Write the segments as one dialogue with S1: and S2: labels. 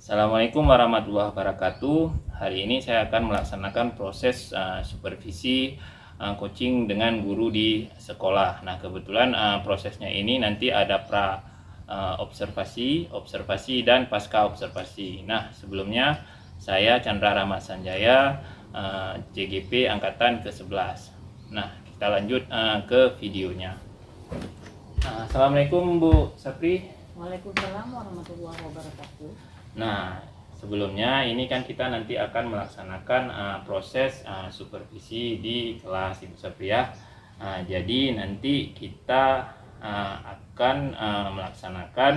S1: Assalamualaikum warahmatullahi wabarakatuh. Hari ini saya akan melaksanakan proses supervisi coaching dengan guru di sekolah. Nah, kebetulan prosesnya ini nanti ada observasi, dan pasca observasi. Nah, sebelumnya saya Chandra Rahmat Sanjaya, CGP Angkatan ke-11. Nah, kita lanjut ke videonya. Assalamualaikum Bu Sapri.
S2: Waalaikumsalam warahmatullahi wabarakatuh.
S1: Nah, sebelumnya ini kan kita nanti akan melaksanakan proses supervisi di kelas Ibu Sapria. Jadi nanti kita akan melaksanakan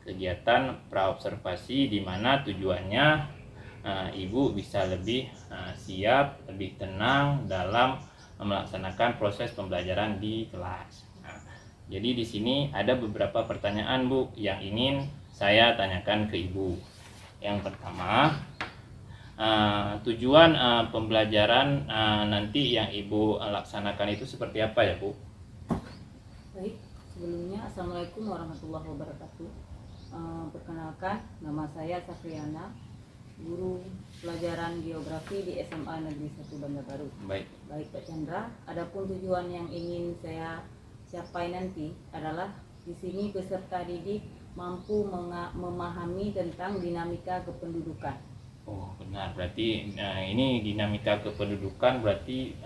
S1: kegiatan praobservasi di mana tujuannya Ibu bisa lebih siap, lebih tenang dalam melaksanakan proses pembelajaran di kelas. Jadi di sini ada beberapa pertanyaan Bu yang ingin saya tanyakan ke Ibu. Yang pertama, tujuan pembelajaran nanti yang Ibu laksanakan itu seperti apa ya Bu?
S2: Baik, sebelumnya Assalamualaikum warahmatullahi wabarakatuh. Perkenalkan, nama saya Safriana, guru pelajaran geografi di SMA Negeri 1 Bandar Baru.
S1: Baik
S2: Pak Chandra, adapun tujuan yang ingin saya capai nanti adalah di sini peserta didik mampu memahami tentang dinamika kependudukan.
S1: Oh benar, berarti ini dinamika kependudukan berarti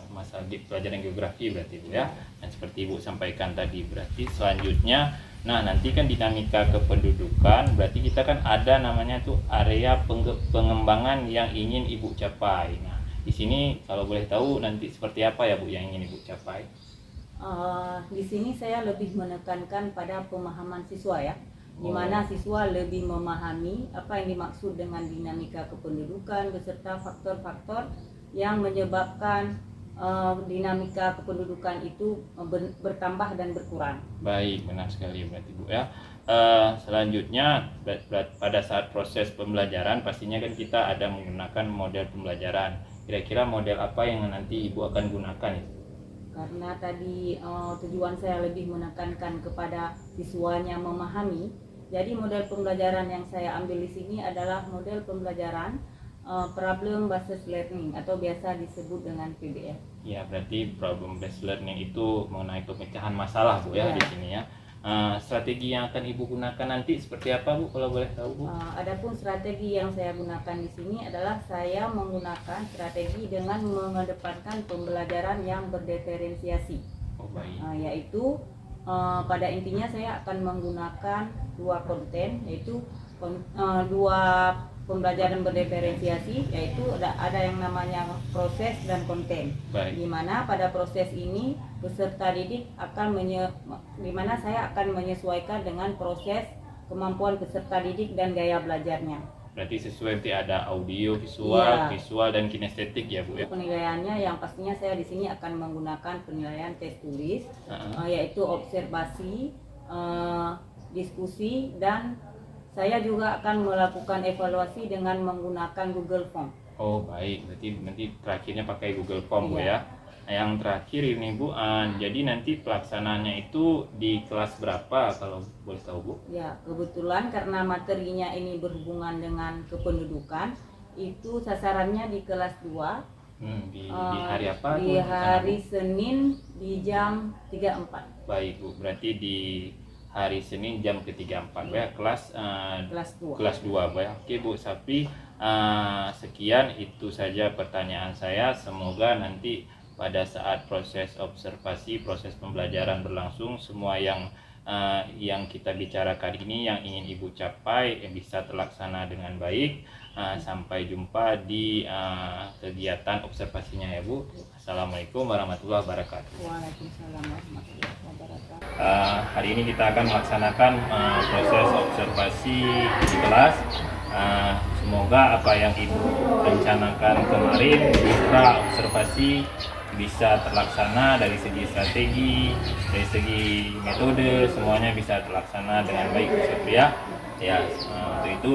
S1: masalah di pelajaran geografi berarti Bu ya. Dan seperti Ibu sampaikan tadi, berarti selanjutnya nanti kan dinamika kependudukan berarti kita kan ada namanya tuh area pengembangan yang ingin Ibu capai. Nah, di sini kalau boleh tahu nanti seperti apa ya Bu yang ingin Ibu capai?
S2: Di sini saya lebih menekankan pada pemahaman siswa ya, di mana siswa lebih memahami apa yang dimaksud dengan dinamika kependudukan beserta faktor-faktor yang menyebabkan dinamika kependudukan itu bertambah dan berkurang.
S1: Baik, benar sekali berarti Bu ya. Selanjutnya pada saat proses pembelajaran pastinya kan kita ada menggunakan model pembelajaran. Kira-kira model apa yang nanti Ibu akan gunakan itu?
S2: Karena tadi tujuan saya lebih menekankan kepada siswanya memahami, jadi model pembelajaran yang saya ambil di sini adalah model pembelajaran problem based learning atau biasa disebut dengan PBL.
S1: Ya, berarti problem based learning itu mengenai pemecahan masalah Bu ya, di sini ya. Strategi yang akan Ibu gunakan nanti seperti apa Bu kalau boleh tahu Bu?
S2: Adapun strategi yang saya gunakan di sini adalah saya menggunakan strategi dengan mengedepankan pembelajaran yang berdiferensiasi.
S1: Oh baik.
S2: Yaitu pada intinya saya akan menggunakan dua konten, yaitu dua pembelajaran berdiferensiasi, yaitu ada yang namanya proses dan konten.
S1: Baik.
S2: Di mana pada proses ini peserta didik akan dimana saya akan menyesuaikan dengan proses kemampuan peserta didik dan gaya belajarnya.
S1: Berarti sesuai nanti ada audio, visual dan kinestetik ya Bu ya.
S2: Penilaiannya yang pastinya saya di sini akan menggunakan penilaian tes tulis, yaitu observasi, diskusi, dan saya juga akan melakukan evaluasi dengan menggunakan Google Form.
S1: Oh baik, berarti nanti terakhirnya pakai Google Form Bu ya. Yang terakhir ini Bu, jadi nanti pelaksanaannya itu di kelas berapa kalau boleh tahu Bu?
S2: Ya, kebetulan karena materinya ini berhubungan dengan kependudukan, itu sasarannya di kelas 2.
S1: Di hari apa?
S2: Di hari Senin di jam 3.4.
S1: Baik Bu, berarti di hari Senin jam ke-3.4 ya, kelas 2 ya. Oke Bu Sapri, sekian itu saja pertanyaan saya. Semoga nanti pada saat proses observasi, proses pembelajaran berlangsung, semua yang kita bicarakan ini yang ingin Ibu capai bisa terlaksana dengan baik. Sampai jumpa di kegiatan observasinya ya Bu. Assalamualaikum warahmatullahi wabarakatuh.
S2: Waalaikumsalam warahmatullahi wabarakatuh.
S1: Hari ini kita akan melaksanakan proses observasi di kelas. Semoga apa yang Ibu rencanakan kemarin di observasi bisa terlaksana dari segi strategi, dari segi metode, semuanya bisa terlaksana dengan baik Bu Sapri ya. Untuk itu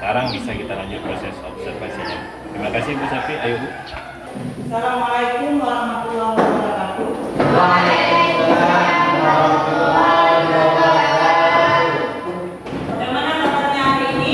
S1: sekarang bisa kita lanjut proses observasinya. Terima kasih Bu Sapri. Ayo Bu.
S2: Assalamualaikum warahmatullahi wabarakatuh.
S3: Waalaikumsalam warahmatullahi wabarakatuh.
S2: Bagaimana kabarnya hari ini?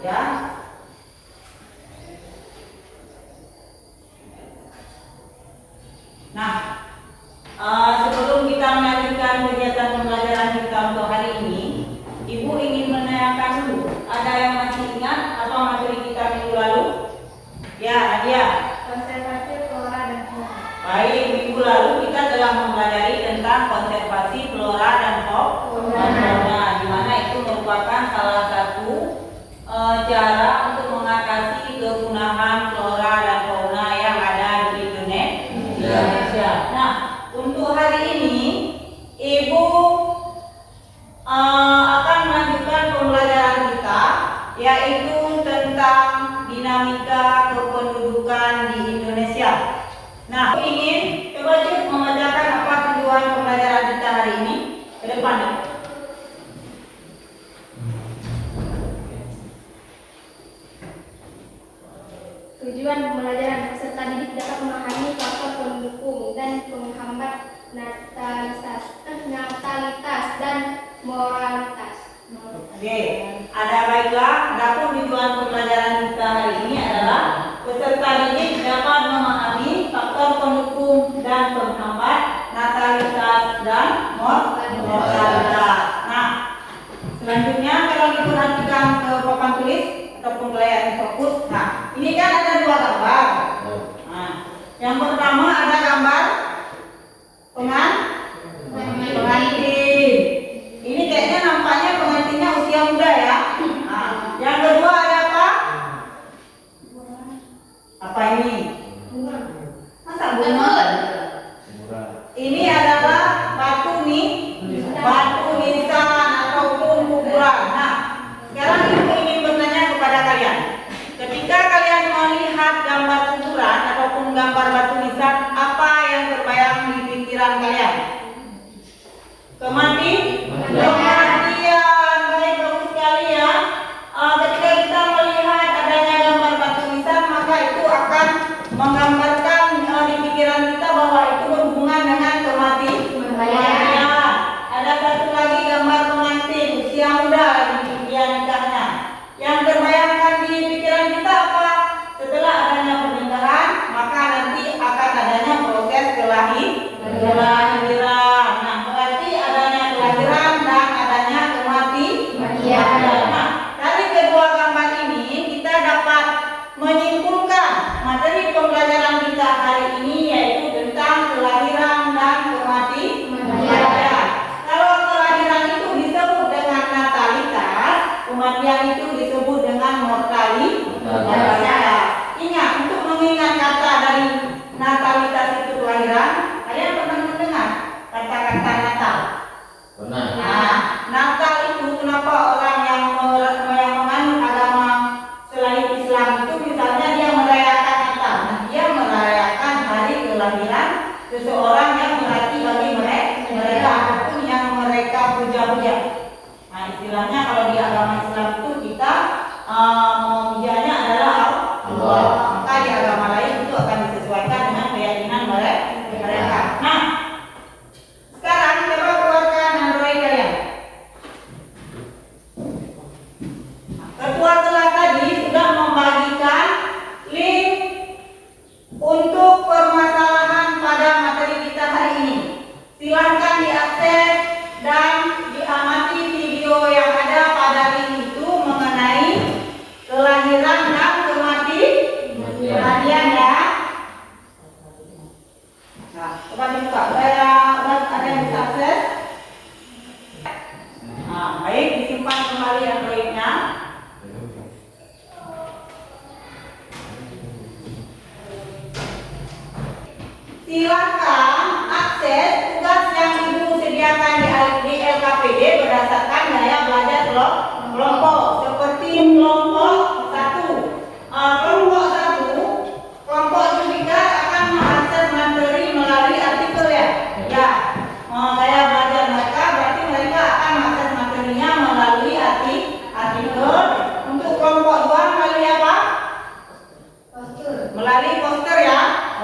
S2: Ya. Nah, sebelum kita melanjutkan kegiatan pembelajaran kita untuk hari ini, Ibu ingin menanyakan dulu, ada yang masih ingat apa materi kita minggu lalu? Ya, Nadia.
S3: Konservasi flora dan fauna.
S2: Baik, minggu lalu kita telah mempelajari tentang konservasi flora dan fauna, di mana itu merupakan salah satu cara untuk mengatasi kepunahan flora dan fauna yang ada di Indonesia. Nah, untuk hari ini Ibu akan melanjutkan pembelajaran kita, yaitu tentang dinamika kependudukan di Indonesia. Nah, aku ingin coba Cuk membacakan apa tujuan pembelajaran kita hari ini ke depan.
S3: Tujuan pembelajaran peserta didik dapat memahami faktor pendukung dan penghambat natalitas dan moralitas.
S2: Oke, ada baiklah. Adapun tujuan pembelajaran kita hari ini adalah peserta didik dapat memahami faktor pendukung dan penghambat natalitas dan moralitas. Nah, selanjutnya kalau diperhatikan ke papan tulis ataupun layar fokus, nah ini kan ada dua gambar. Nah, yang pertama ada gambar pengantin. Ini kayaknya nampaknya pengantinnya usia muda ya. Nah, yang kedua ada apa? Apa ini? Masa bunga? Ini adalah batu nisan ataupun kuburan. Nah, sekarang Ibu ingin bertanya kepada kalian. Ketika kalian melihat gambar kuburan ataupun gambar batu nisan, apa yang terbayang di pikiran kalian? Kematian. Baik, bagus sekali ya. Ketika kita melihat adanya gambar batu nisan, maka itu akan menggambarkan di pikiran kita bahwa itu berhubungan dengan kematian. Ada satu lagi gambar pengantin usia muda di nikahnya. Yang terbayangkan di pikiran kita apa? Setelah adanya pernikahan, maka nanti akan adanya proses kelahiran. Nah, berarti adanya kelahiran dan adanya kematian. Nah, dari kedua gambar ini kita dapat menyimpulkan materi pembelajaran kita hari ini, yaitu tentang kelahiran dan kematian. Kalau kelahiran itu disebut dengan natalitas, kematian itu disebut dengan mortalitas. Ingat, untuk mengingat kata dari natalitas itu kelahiran, kalian pernah mendengar kata-kata Natal?
S4: Pernah.
S2: Nah, Natal itu kenapa orang yang menganut agama selain Islam itu misalnya dia merayakan Natal. Nah, dia merayakan hari kelahiran seseorang yang berarti bagi mereka ataupun yang mereka puja-puja. Nah, istilahnya kalau di agama Islam itu kita memujanya adalah Allah. Maka di agama lain itu akan disesuaikan dengan keyakinan mereka. Nah, sekarang coba keluarkan Android kalian. Ketua kelas tadi sudah membagikan link untuk permasalahan pada materi kita hari ini. Silahkan diakses dan diamati video yang ada pada link itu mengenai kelahiran dan kematian ya. Nah, coba dibuka. Ada yang bisa akses? Nah, baik, disimpan kembali Androidnya. Silakan akses tugas yang Ibu sediakan di LKPD berdasarkan daya belajar kelompok, seperti kelompok 1. Kelompok 1, kelompok juga akan mengakses materi melalui artikel ya. Ya, daya belajar mereka berarti mereka akan mengakses materinya melalui artikel. Untuk kelompok 2 melalui apa? Melalui poster ya.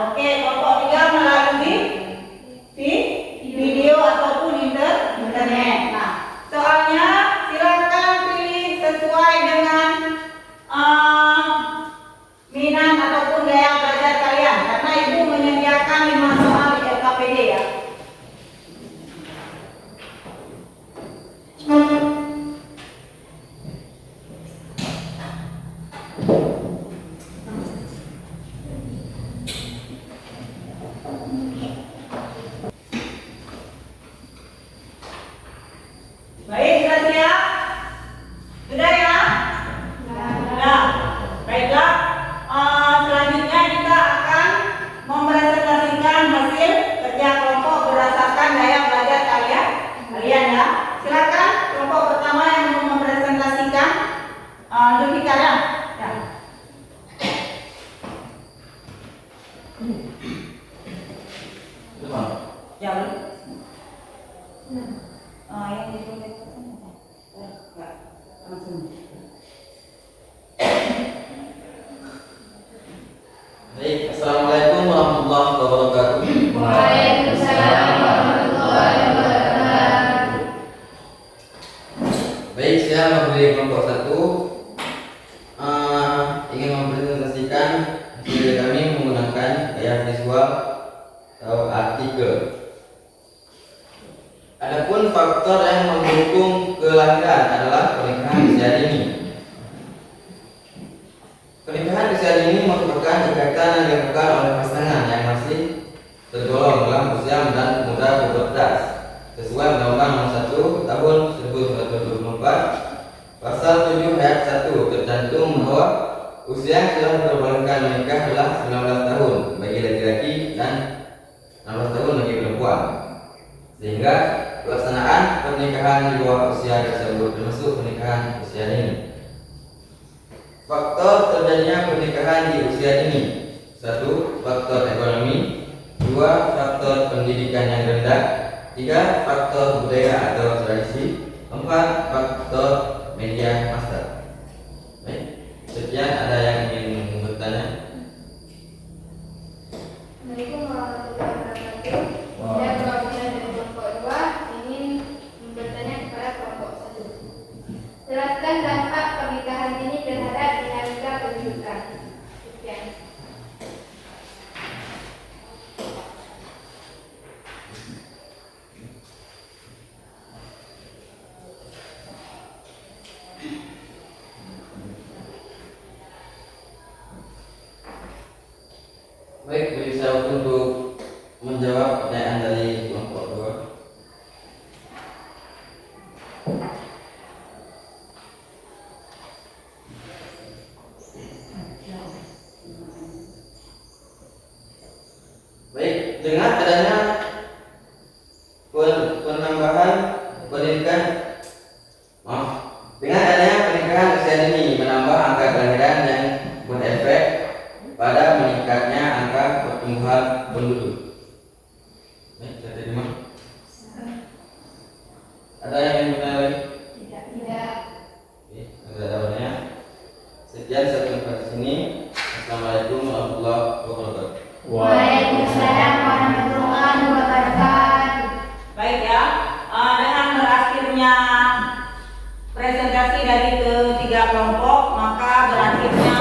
S2: Oke, kelompok 3 melalui video ataupun internet. Nah, soalnya silakan pilih sesuai dengan Baik, sudah siap? Sudah ya? Sudah. Baiklah. Selanjutnya kita akan mempresentasikan hasil kerja kelompok berdasarkan gaya belajar kalian ya. Silakan kelompok pertama yang mau mempresentasikan Zulfikar ya. Ya. Yang
S4: Baik, Assalamualaikum warahmatullahi wabarakatuh.
S3: Waalaikumsalam warahmatullahi wabarakatuh.
S4: Baik, saya mewakili kelompok 1 ingin mempresentasikan hasil kami menggunakan gaya visual atau artikel. Adapun faktor yang mendukung kelahiran adalah pernikahan usia dini. Pernikahan usia dini merupakan ikatan yang dilakukan oleh pasangan yang masih tergolong dalam usia muda pubertas sesuai Undang-Undang Nomor 1 Tahun 1924 Pasal 7 Ayat 1 tercantum bahwa usia yang sudah diperbolehkan menikah adalah 19 tahun bagi laki-laki dan 16 tahun bagi perempuan, sehingga pelaksanaan pernikahan di bawah usia tersebut termasuk pernikahan usia dini. Faktor terjadinya pernikahan di usia dini: 1. Faktor ekonomi, 2. Faktor pendidikan yang rendah, 3. Faktor budaya atau tradisi, 4. Faktor media massa. Baik, sekian. Ada yang ingin bertanya?
S3: Assalamualaikum warahmatullahi wabarakatuh. Saya perwakilan dari kelompok 2 ingin bertanya kepada kelompok 1. Jelaskan dampak pernikahan ini terhadap dinamika pendidikan. Sekian.
S4: Baik, beri saya untuk menjawab pertanyaan dari kelompok 2. Baik, dengan adanya penambahan pendidikan, dengan adanya pernikahan usia dini menambah angka kelahiran yang berefek pada meningkatnya angka pertumbuhan penduduk. Baik, saya terima. Ada yang ingin bertanya lagi?
S3: Tidak.
S4: Oke, ada jawabannya. Sekian saya sampai di sini. Assalamualaikum warahmatullahi wabarakatuh.
S3: Waalaikumsalam warahmatullahi wabarakatuh.
S2: Baik ya, dengan berakhirnya presentasi dari ketiga kelompok, maka berakhirnya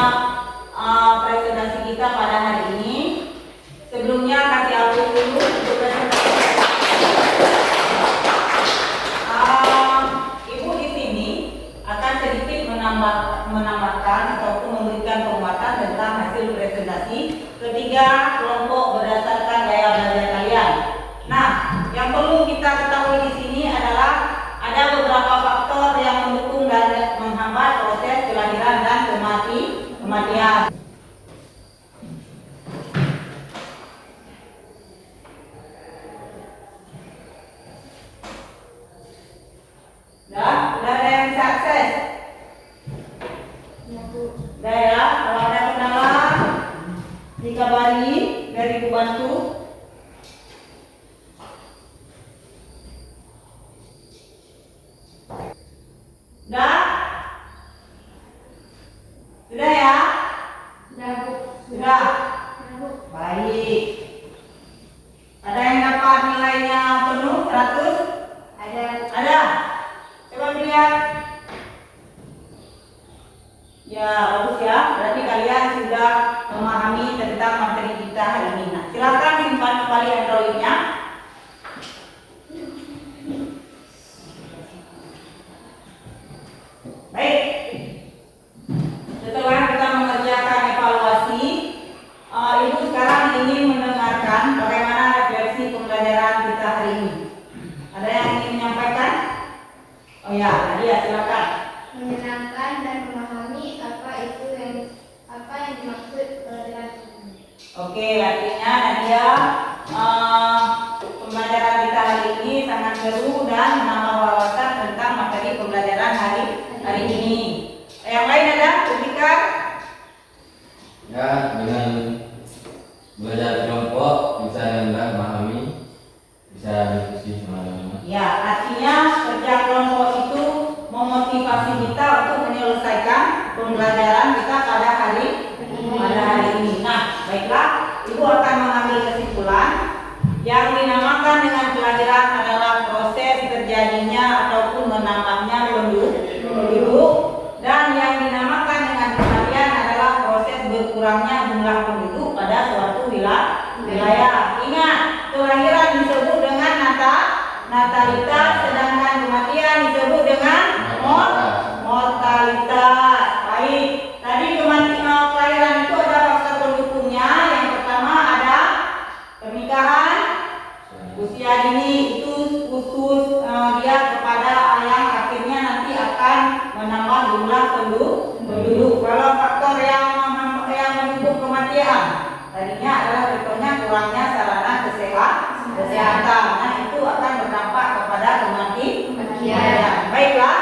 S2: presentasi kita pada hari ini. Sebelumnya kasih aplaus dulu untuk presentasi. Ibu di sini akan sedikit menambahkan ataupun memberikan penguatan tentang hasil presentasi ketiga kelompok berdasarkan gaya belajar kalian. Nah, yang perlu kita ketahui di sini adalah ada beberapa faktor yang mendukung dan menghambat proses kelahiran dan kematian. Sudah ada yang bisa akses? Sudah ya, kalau ada kendala dikabari dari ibu bantu. Sudah? Sudah ya?
S3: Sudah, Bu.
S2: Sudah?
S3: Sudah, Bu.
S2: Baik. Ada yang dapat nilainya penuh 100?
S3: Ada.
S2: Ada? Coba lihat. Ya, bagus ya. Berarti kalian sudah memahami tentang materi kita hari ini. Nah, silakan simpan kembali Androidnya. Baik. Setelah kita Oke, artinya Nadia, pembelajaran kita hari ini sangat seru dan menambah wawasan tentang materi pembelajaran hari ini. Yang lain ada, Fikar?
S4: Ya, dengan belajar kelompok bisa dengan memahami, bisa diskusi sama-sama.
S2: Ya, artinya kerja kelompok itu memotivasi kita untuk menyelesaikan pembelajaran kita pada hari ini. Nah, baiklah, Ibu akan mengambil kesimpulan yang dinamakan dengan pelajaran adalah proses terjadinya ataupun menambahnya penduduk, dan yang dinamakan dengan kematian adalah proses berkurangnya jumlah penduduk pada suatu wilayah. Ingat, kelahiran disebut dengan natalitas, sedangkan kematian disebut dengan mortalitas. Baik, tadi kelahiran itu ada faktor pendukungnya. Yang pertama ada pernikahan, usia dini itu khusus dia kepada yang akhirnya nanti akan menambah jumlah penduduk. Kalau faktor yang mendukung kematian tadinya adalah contohnya kurangnya sarana kesehatan. Nah, itu akan berdampak kepada kematian. Baiklah,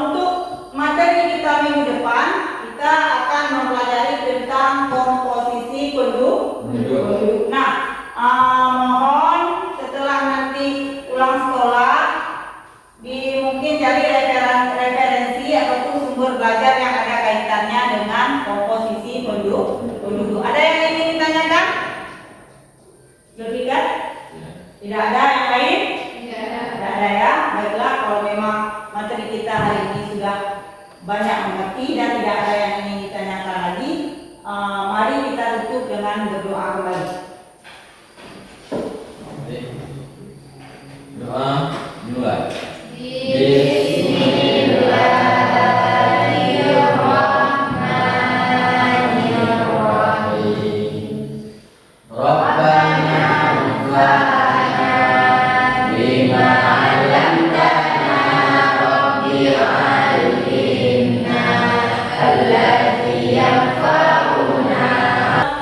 S2: untuk materi kita minggu depan kita akan mempelajari tentang komposisi penduduk. Nah, mohon setelah nanti pulang sekolah mungkin cari referensi ataupun sumber belajar yang ada kaitannya dengan komposisi penduduk. Ada yang ingin ditanyakan? Zulfikar? Tidak ada. Yang lain? Tidak ada ya. Baiklah, kalau memang materi kita hari ini sudah banyak mengerti dan tidak ada yang ingin ditanyakan lagi, mari kita tutup dengan berdoa kembali.
S4: Doa dimulai.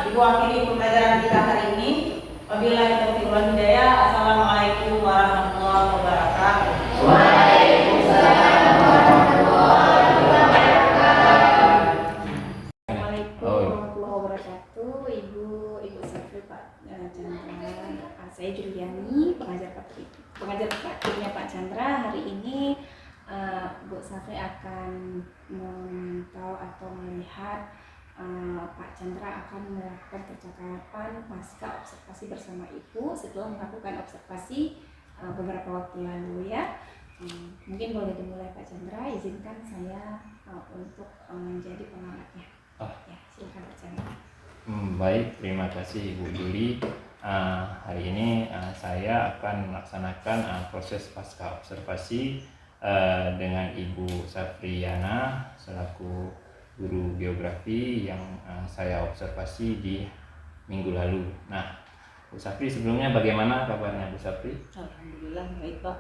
S2: Ibu akhiri pembelajaran kita hari ini. Wabillahi taufiq wal hidayah. Assalamualaikum warahmatullahi wabarakatuh.
S3: Assalamualaikum warahmatullahi wabarakatuh. Ibu Safri, Pak Chandra. Saya Juliani, pengajar praktiknya Pak Chandra. Hari ini Bu Safri akan memantau atau melihat Pak Chandra akan melakukan percakapan pasca observasi bersama Ibu setelah melakukan observasi beberapa waktu lalu ya. Mungkin boleh dimulai Pak Chandra, izinkan saya untuk menjadi pengamatnya. Ya, silakan Pak Chandra.
S1: Baik, terima kasih Ibu Juli. Hari ini saya akan melaksanakan proses pasca observasi dengan Ibu Safriyana selaku guru geografi yang saya observasi di minggu lalu. Nah, Bu Safri, sebelumnya bagaimana kabarnya Bu Safri?
S2: Alhamdulillah baik Pak.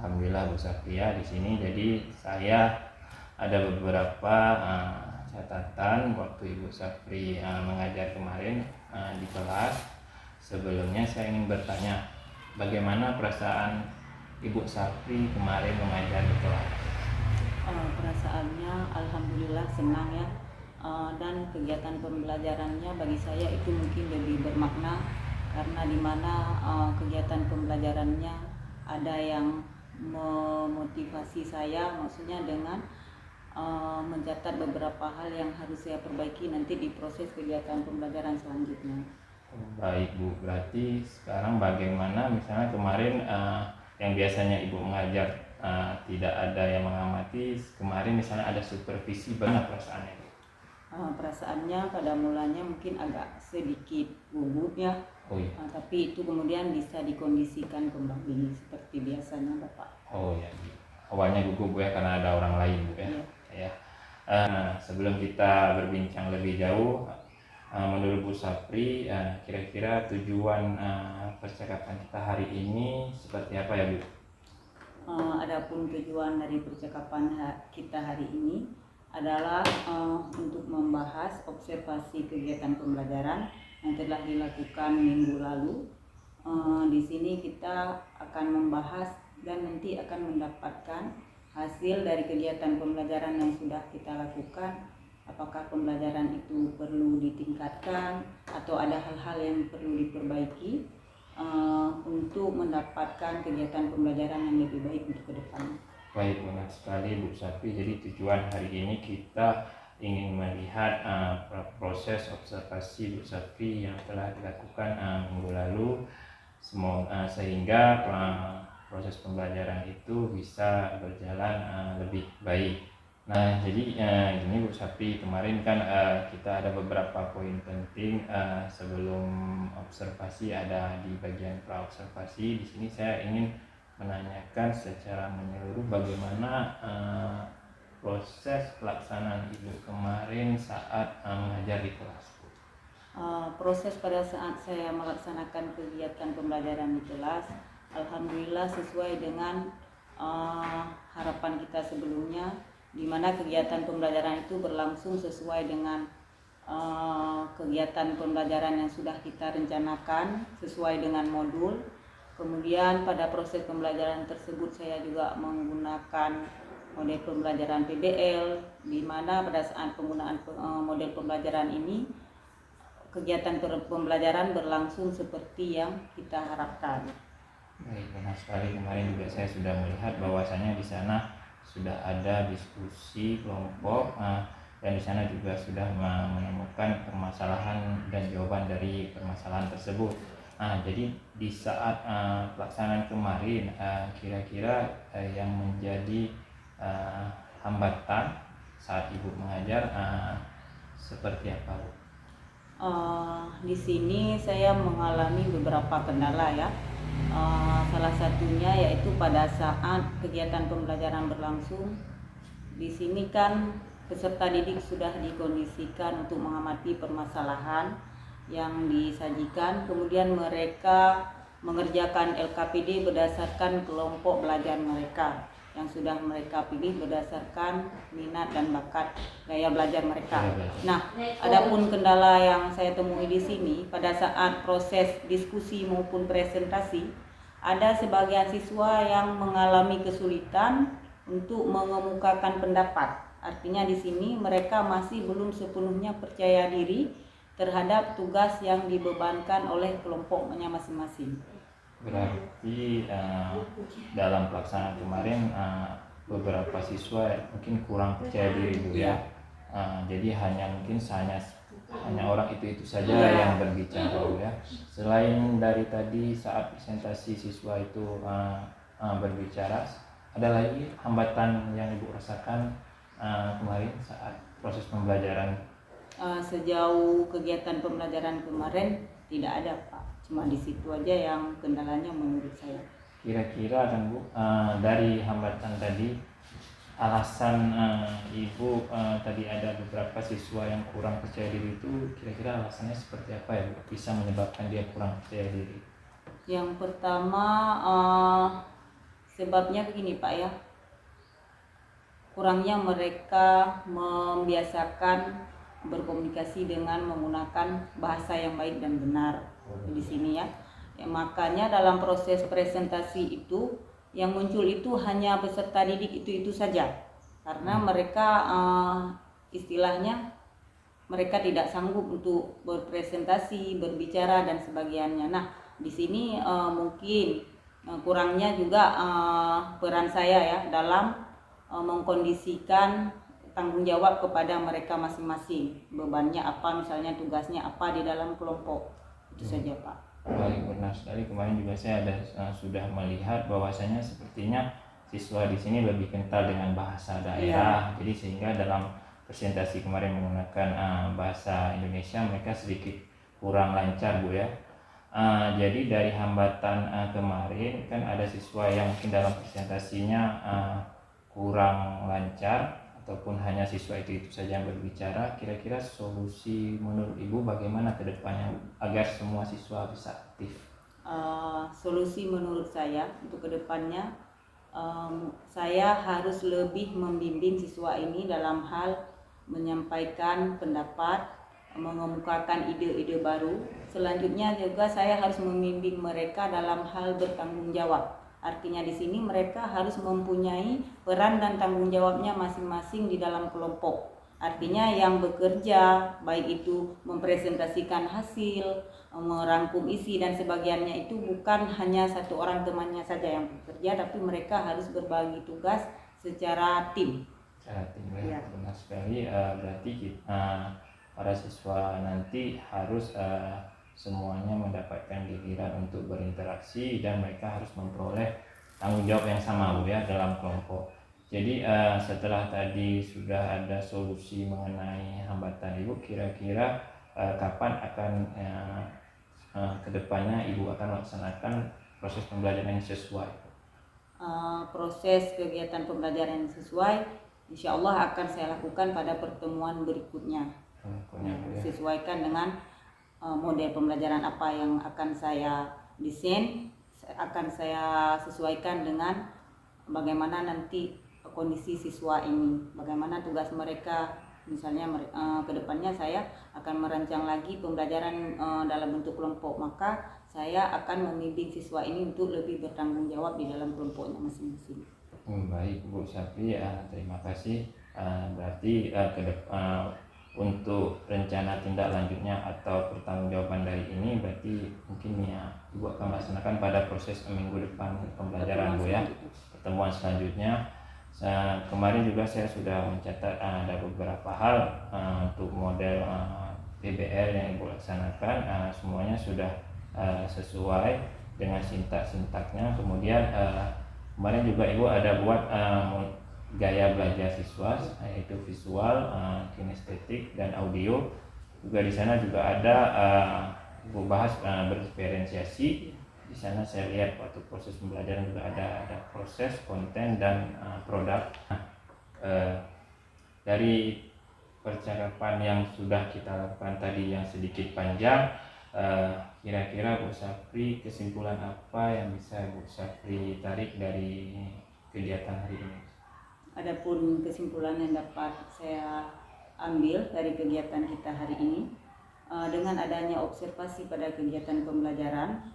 S1: Alhamdulillah Bu Safri ya di sini. Jadi saya ada beberapa catatan waktu Ibu Safri mengajar kemarin di kelas. Sebelumnya saya ingin bertanya, bagaimana perasaan Ibu Safri kemarin mengajar di kelas?
S2: Perasaannya alhamdulillah senang ya, dan kegiatan pembelajarannya bagi saya itu mungkin lebih bermakna karena dimana kegiatan pembelajarannya ada yang memotivasi saya, maksudnya dengan mencatat beberapa hal yang harus saya perbaiki nanti di proses kegiatan pembelajaran selanjutnya.
S1: Baik Bu, berarti sekarang bagaimana misalnya kemarin yang biasanya Ibu mengajar tidak ada yang mengamati, kemarin misalnya ada supervisi, bagaimana perasaannya?
S2: Perasaannya pada mulanya mungkin agak sedikit gugup ya, tapi itu kemudian bisa dikondisikan kembali seperti biasanya Bapak.
S1: Oh ya, awalnya gugup Bu ya karena ada orang lain Bu ya.
S2: Iya.
S1: Sebelum kita berbincang lebih jauh, menurut Bu Safri, kira-kira tujuan percakapan kita hari ini seperti apa ya Bu?
S2: Adapun tujuan dari percakapan kita hari ini adalah untuk membahas kelas observasi kegiatan pembelajaran yang telah dilakukan minggu lalu. Di sini kita akan membahas dan nanti akan mendapatkan hasil dari kegiatan pembelajaran yang sudah kita lakukan. Apakah pembelajaran itu perlu ditingkatkan atau ada hal-hal yang perlu diperbaiki untuk mendapatkan kegiatan pembelajaran yang lebih baik untuk ke depan.
S1: Baik, benar sekali Bu Safi. Jadi tujuan hari ini kita ingin melihat proses observasi Bu Safi yang telah dilakukan minggu lalu, sehingga proses pembelajaran itu bisa berjalan lebih baik. Nah, jadi gini Bu Safi, kemarin kan kita ada beberapa poin penting sebelum observasi, ada di bagian pra-observasi. Di sini saya ingin menanyakan secara menyeluruh bagaimana proses pelaksanaan Ibu kemarin saat mengajar di kelas.
S2: Proses pada saat saya melaksanakan kegiatan pembelajaran di kelas, alhamdulillah sesuai dengan harapan kita sebelumnya, di mana kegiatan pembelajaran itu berlangsung sesuai dengan kegiatan pembelajaran yang sudah kita rencanakan sesuai dengan modul. Kemudian pada proses pembelajaran tersebut saya juga menggunakan model pembelajaran PBL, di mana pada saat penggunaan model pembelajaran ini kegiatan pembelajaran berlangsung seperti yang kita harapkan.
S1: Baik, benar sekali. Kemarin juga saya sudah melihat bahwasanya di sana sudah ada diskusi kelompok dan di sana juga sudah menemukan permasalahan dan jawaban dari permasalahan tersebut. Jadi di saat pelaksanaan kemarin, kira-kira yang menjadi hambatan saat Ibu mengajar seperti apa, Bu?
S2: Di sini saya mengalami beberapa kendala ya. Salah satunya yaitu pada saat kegiatan pembelajaran berlangsung. Di sini kan peserta didik sudah dikondisikan untuk mengamati permasalahan yang disajikan, kemudian mereka mengerjakan LKPD berdasarkan kelompok belajar mereka yang sudah mereka pilih berdasarkan minat dan bakat gaya belajar mereka. Nah, adapun kendala yang saya temui di sini pada saat proses diskusi maupun presentasi, ada sebagian siswa yang mengalami kesulitan untuk mengemukakan pendapat. Artinya di sini mereka masih belum sepenuhnya percaya diri terhadap tugas yang dibebankan oleh kelompoknya masing-masing.
S1: Berarti dalam pelaksanaan kemarin beberapa siswa mungkin kurang percaya diri, Bu ya. Jadi mungkin hanya orang itu saja yang berbicara, Bu ya. Selain dari tadi saat presentasi siswa itu berbicara, ada lagi hambatan yang Ibu rasakan kemarin saat proses pembelajaran?
S2: Sejauh kegiatan pembelajaran kemarin tidak ada, Pak. Cuma di situ aja yang kendalanya menurut saya.
S1: Kira-kira kan Bu, dari hambatan tadi, alasan Ibu tadi ada beberapa siswa yang kurang percaya diri itu, kira-kira alasannya seperti apa ya Bu, bisa menyebabkan dia kurang percaya diri?
S2: Yang pertama sebabnya begini Pak ya, kurangnya mereka membiasakan berkomunikasi dengan menggunakan bahasa yang baik dan benar di sini ya. Makanya dalam proses presentasi itu yang muncul itu hanya peserta didik itu saja, karena mereka istilahnya mereka tidak sanggup untuk berpresentasi, berbicara dan sebagainya. Nah, di sini mungkin kurangnya juga peran saya ya dalam mengkondisikan tanggung jawab kepada mereka masing-masing. Bebannya apa, misalnya tugasnya apa di dalam kelompok. Itu saja Pak.
S1: Baik, benar sekali. Kemarin juga saya sudah melihat bahwasanya sepertinya siswa di sini lebih kental dengan bahasa daerah. Jadi sehingga dalam presentasi kemarin menggunakan bahasa Indonesia mereka sedikit kurang lancar, Bu ya. Jadi dari hambatan kemarin kan ada siswa yang mungkin dalam presentasinya kurang lancar ataupun hanya siswa itu saja yang berbicara. Kira-kira solusi menurut Ibu bagaimana ke depannya agar semua siswa bisa aktif?
S2: Solusi menurut saya untuk ke depannya, saya harus lebih membimbing siswa ini dalam hal menyampaikan pendapat, mengemukakan ide-ide baru. Selanjutnya juga saya harus membimbing mereka dalam hal bertanggung jawab. Artinya di sini mereka harus mempunyai peran dan tanggung jawabnya masing-masing di dalam kelompok. Artinya yang bekerja, baik itu mempresentasikan hasil, merangkum isi dan sebagiannya itu bukan hanya satu orang temannya saja yang bekerja, tapi mereka harus berbagi tugas secara tim.
S1: Ya. Benar sekali. Berarti kita, para siswa nanti harus semuanya mendapatkan giliran untuk berinteraksi dan mereka harus memperoleh tanggung jawab yang sama Bu ya dalam kelompok. Jadi setelah tadi sudah ada solusi mengenai hambatan Ibu, kira-kira kapan akan kedepannya Ibu akan melaksanakan proses pembelajaran yang sesuai?
S2: Proses kegiatan pembelajaran yang sesuai, insya Allah akan saya lakukan pada pertemuan berikutnya. Sesuaikan dengan model pembelajaran apa yang akan saya desain, akan saya sesuaikan dengan bagaimana nanti kondisi siswa ini, bagaimana tugas mereka. Misalnya kedepannya saya akan merancang lagi pembelajaran dalam bentuk kelompok, maka saya akan membimbing siswa ini untuk lebih bertanggung jawab di dalam kelompoknya masing-masing.
S1: Baik Bu Sapri, terima kasih. Berarti untuk rencana tindak lanjutnya atau pertanggungjawaban dari ini berarti mungkin ya Ibu akan melaksanakan pada proses minggu depan pembelajaran Bu ya, pertemuan selanjutnya. Kemarin juga saya sudah mencatat ada beberapa hal untuk model PBL yang Ibu laksanakan, semuanya sudah sesuai dengan sintak-sintaknya. Kemudian kemarin juga Ibu ada buat gaya belajar siswa, yaitu visual, kinestetik dan audio. Juga di sana juga ada Ibu bahas berdiferensiasi. Di sana saya lihat waktu proses pembelajaran juga ada proses, konten dan produk. Dari percakapan yang sudah kita lakukan tadi yang sedikit panjang, kira-kira Bu Sapri kesimpulan apa yang bisa Bu Sapri tarik dari kegiatan hari ini?
S2: Adapun kesimpulan yang dapat saya ambil dari kegiatan kita hari ini, dengan adanya observasi pada kegiatan pembelajaran,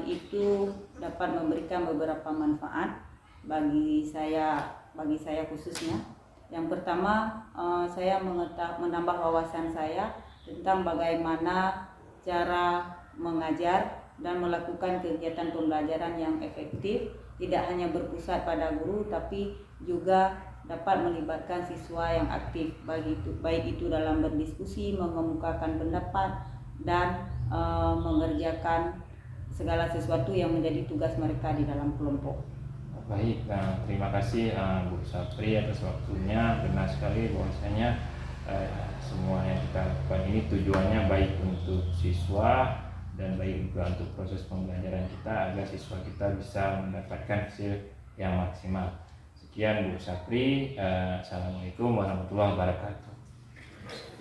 S2: itu dapat memberikan beberapa manfaat bagi saya khususnya. Yang pertama, saya menambah wawasan saya tentang bagaimana cara mengajar dan melakukan kegiatan pembelajaran yang efektif, tidak hanya berpusat pada guru tapi juga dapat melibatkan siswa yang aktif, baik itu dalam berdiskusi, mengemukakan pendapat dan mengerjakan segala sesuatu yang menjadi tugas mereka di dalam kelompok.
S1: Baik, terima kasih Bu Sapri atas waktunya. Benar sekali bahwasanya semua yang kita lakukan ini tujuannya baik untuk siswa dan baik juga untuk proses pembelajaran kita agar siswa kita bisa mendapatkan hasil yang maksimal. Sekian Bu Sapri, assalamualaikum warahmatullahi wabarakatuh.